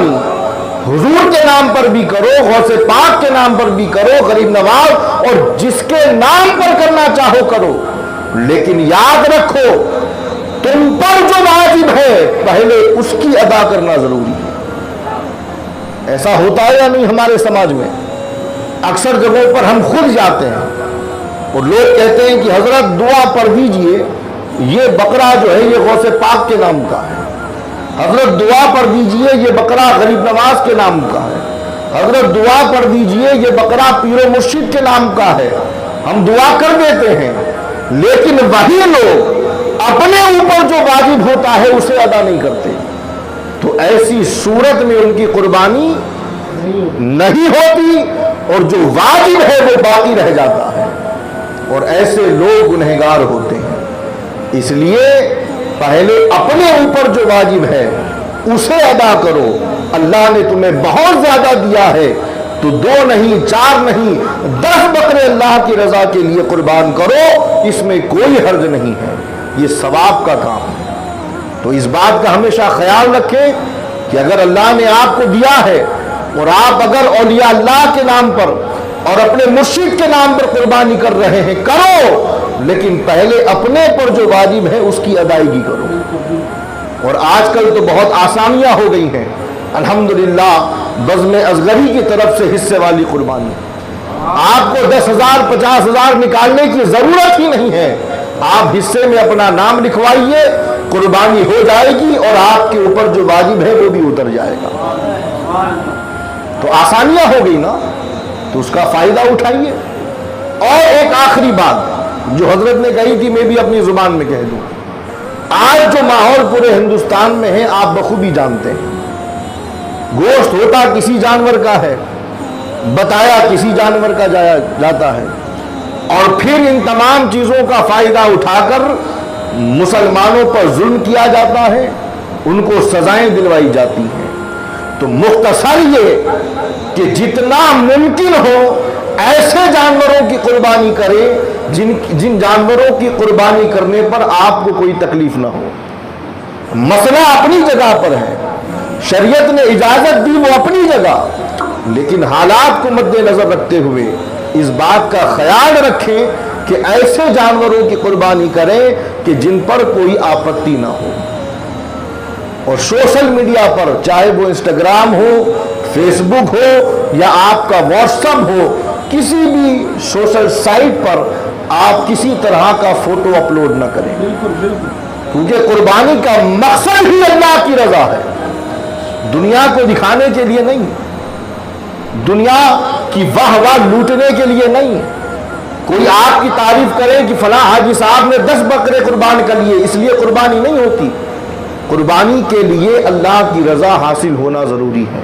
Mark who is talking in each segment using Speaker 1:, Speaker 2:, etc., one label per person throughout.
Speaker 1: قربانی حضور کے نام پر بھی کرو، غوث پاک کے نام پر بھی کرو، غریب نواز اور جس کے نام پر کرنا چاہو کرو، لیکن یاد رکھو تم پر جو واجب ہے پہلے اس کی ادا کرنا ضروری ہے۔ ایسا ہوتا ہے یا نہیں ہمارے سماج میں؟ اکثر جگہوں پر ہم خود جاتے ہیں اور لوگ کہتے ہیں کہ حضرت دعا پڑھ دیجئے، یہ بکرا جو ہے یہ غوث پاک کے نام کا ہے، حضرت دعا پڑھ دیجئے یہ بکرا غریب نواز کے نام کا ہے، حضرت دعا پڑھ دیجئے یہ بکرا پیر و مرشد کے نام کا ہے۔ ہم دعا کر دیتے ہیں، لیکن وہی لوگ اپنے اوپر جو واجب ہوتا ہے اسے ادا نہیں کرتے، تو ایسی صورت میں ان کی قربانی نہیں ہوتی اور جو واجب ہے وہ باقی رہ جاتا ہے، اور ایسے لوگ گنہگار ہوتے ہیں۔ اس لیے پہلے اپنے اوپر جو واجب ہے اسے ادا کرو۔ اللہ نے تمہیں بہت زیادہ دیا ہے تو 2 نہیں 4 نہیں 10 بکرے اللہ کی رضا کے لیے قربان کرو، اس میں کوئی حرج نہیں ہے، یہ ثواب کا کام ہے۔ تو اس بات کا ہمیشہ خیال رکھیں کہ اگر اللہ نے آپ کو دیا ہے اور آپ اگر اولیاء اللہ کے نام پر اور اپنے مرشد کے نام پر قربانی کر رہے ہیں کرو، لیکن پہلے اپنے پر جو واجب ہے اس کی ادائیگی کرو۔ اور آج کل تو بہت آسانیاں ہو گئی ہیں، الحمدللہ بزم اصغری کی طرف سے حصے والی قربانی، آپ کو 10,000 50,000 نکالنے کی ضرورت ہی نہیں ہے، آپ حصے میں اپنا نام لکھوائیے، قربانی ہو جائے گی اور آپ کے اوپر جو واجب ہے وہ بھی اتر جائے گا۔ تو آسانیاں ہو گئی نا، تو اس کا فائدہ اٹھائیے۔ اور ایک آخری بات جو حضرت نے کہی تھی میں بھی اپنی زبان میں کہہ دوں، آج جو ماحول پورے ہندوستان میں ہے آپ بخوبی جانتے ہیں، گوشت ہوتا کسی جانور کا ہے، بتایا کسی جانور کا جاتا ہے، اور پھر ان تمام چیزوں کا فائدہ اٹھا کر مسلمانوں پر ظلم کیا جاتا ہے، ان کو سزائیں دلوائی جاتی ہیں۔ تو مختصر یہ کہ جتنا ممکن ہو ایسے جانوروں کی قربانی کرے جن جانوروں کی قربانی کرنے پر آپ کو کوئی تکلیف نہ ہو۔ مسئلہ اپنی جگہ پر ہے، شریعت نے اجازت دی وہ اپنی جگہ، لیکن حالات کو مد نظر رکھتے ہوئے اس بات کا خیال رکھیں کہ ایسے جانوروں کی قربانی کریں کہ جن پر کوئی آپتی نہ ہو۔ اور سوشل میڈیا پر چاہے وہ انسٹاگرام ہو، فیس بک ہو یا آپ کا واٹس ایپ ہو، کسی بھی سوشل سائٹ پر آپ کسی طرح کا فوٹو اپلوڈ نہ کریں، کیونکہ قربانی کا مقصد ہی اللہ کی رضا ہے، دنیا کو دکھانے کے لیے نہیں، دنیا کی واہ واہ لوٹنے کے لیے نہیں۔ کوئی آپ کی تعریف کرے کہ فلاں حاجی صاحب نے 10 بکرے قربان کر لیے، اس لیے قربانی نہیں ہوتی۔ قربانی کے لیے اللہ کی رضا حاصل ہونا ضروری ہے،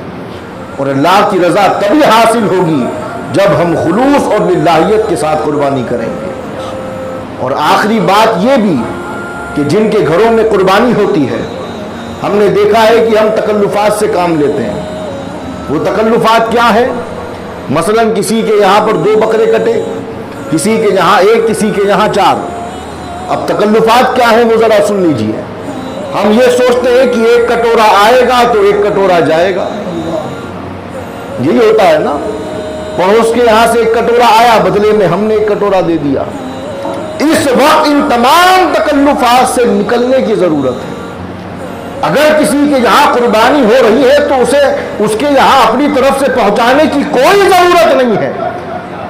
Speaker 1: اور اللہ کی رضا تبھی حاصل ہوگی جب ہم خلوص اور للہیت کے ساتھ قربانی کریں گے۔ اور آخری بات یہ بھی کہ جن کے گھروں میں قربانی ہوتی ہے، ہم نے دیکھا ہے کہ ہم تکلفات سے کام لیتے ہیں۔ وہ تکلفات کیا ہے؟ مثلا کسی کے یہاں پر 2 بکرے کٹے، کسی کے یہاں 1، کسی کے یہاں 4۔ اب تکلفات کیا ہے وہ ذرا سن لیجئے۔ ہم یہ سوچتے ہیں کہ 1 کٹورا آئے گا تو 1 کٹورا جائے گا، یہی ہوتا ہے نا، پڑوس کے یہاں سے 1 کٹورا آیا، بدلے میں ہم نے 1 کٹورا دے دیا۔ اس وقت ان تمام تکلفات سے نکلنے کی ضرورت ہے۔ اگر کسی کے یہاں قربانی ہو رہی ہے تو اسے اس کے یہاں اپنی طرف سے پہنچانے کی کوئی ضرورت نہیں ہے،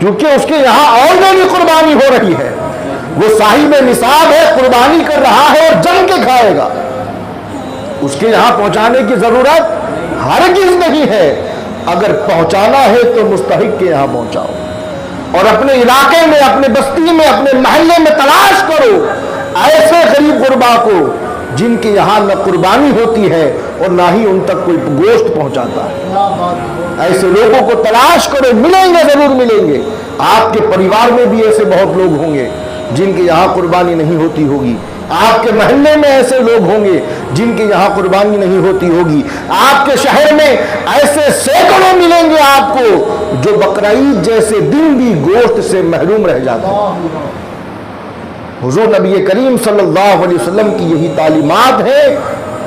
Speaker 1: کیونکہ اس کے یہاں آلریڈی قربانی ہو رہی ہے، وہ صاحب نصاب ہے، قربانی کر رہا ہے اور جم کے کھائے گا، اس کے یہاں پہنچانے کی ضرورت ہرگز نہیں ہے۔ اگر پہنچانا ہے تو مستحق کے یہاں پہنچاؤ، اور اپنے علاقے میں، اپنے بستی میں، اپنے محلے میں تلاش کرو ایسے غریب غربا کو جن کے یہاں نہ قربانی ہوتی ہے اور نہ ہی ان تک کوئی گوشت پہنچاتا ہے۔ ایسے لوگوں کو تلاش کرو، ملیں گے، ضرور ملیں گے۔ آپ کے پریوار میں بھی ایسے بہت لوگ ہوں گے جن کے یہاں قربانی نہیں ہوتی ہوگی، آپ کے محلے میں ایسے لوگ ہوں گے جن کے یہاں قربانی نہیں ہوتی ہوگی، آپ کے شہر میں ایسے سینکڑوں ملیں گے آپ کو جو بقرعید جیسے دن بھی گوشت سے محروم رہ جاتے ہیں۔ حضور نبی کریم صلی اللہ علیہ وسلم کی یہی تعلیمات ہے۔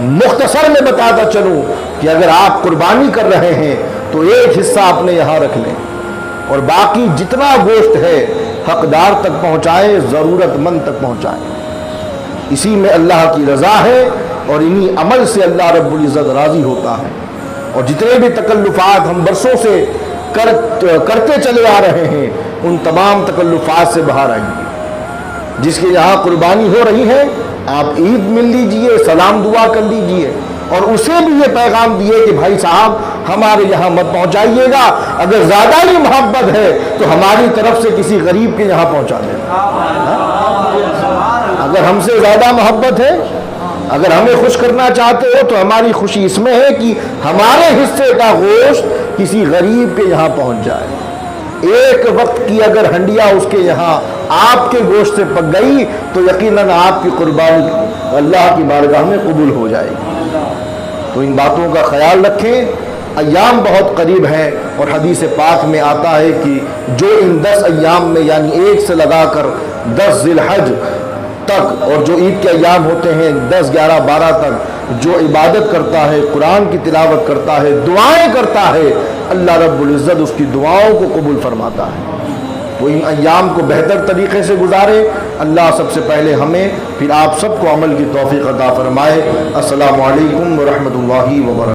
Speaker 1: مختصر میں بتاتا چلوں کہ اگر آپ قربانی کر رہے ہیں تو ایک حصہ اپنے یہاں رکھ لیں اور باقی جتنا گوشت ہے حقدار تک پہنچائیں، ضرورت مند تک پہنچائیں۔ اسی میں اللہ کی رضا ہے اور انہی عمل سے اللہ رب العزت راضی ہوتا ہے۔ اور جتنے بھی تکلفات ہم برسوں سے کرتے چلے آ رہے ہیں، ان تمام تکلفات سے باہر آئیے۔ جس کے یہاں قربانی ہو رہی ہے آپ عید مل لیجئے، سلام دعا کر لیجئے، اور اسے بھی یہ پیغام دیے کہ بھائی صاحب ہمارے یہاں مت پہنچائیے گا، اگر زیادہ ہی محبت ہے تو ہماری طرف سے کسی غریب کے یہاں پہنچا دینا۔ اگر ہم سے زیادہ محبت ہے، اگر ہمیں خوش کرنا چاہتے ہو تو ہماری خوشی اس میں ہے کہ ہمارے حصے کا گوشت کسی غریب کے یہاں پہنچ جائے۔ ایک وقت کی اگر ہنڈیا اس کے یہاں آپ کے گوشت سے پک گئی تو یقیناً آپ کی قربانی اللہ کی بارگاہ میں قبول ہو جائے گی۔ تو ان باتوں کا خیال رکھیں۔ ایام بہت قریب ہیں اور حدیث پاک میں آتا ہے کہ جو ان 10 ایام میں یعنی 1 سے لگا کر 10 ذی الحج تک، اور جو عید کے ایام ہوتے ہیں 10، 11، 12 تک، جو عبادت کرتا ہے، قرآن کی تلاوت کرتا ہے، دعائیں کرتا ہے، اللہ رب العزت اس کی دعاؤں کو قبول فرماتا ہے۔ تو ان ایام کو بہتر طریقے سے گزارے۔ اللہ سب سے پہلے ہمیں پھر آپ سب کو عمل کی توفیق عطا فرمائے۔ السلام علیکم ورحمۃ اللہ وبرکاتہ۔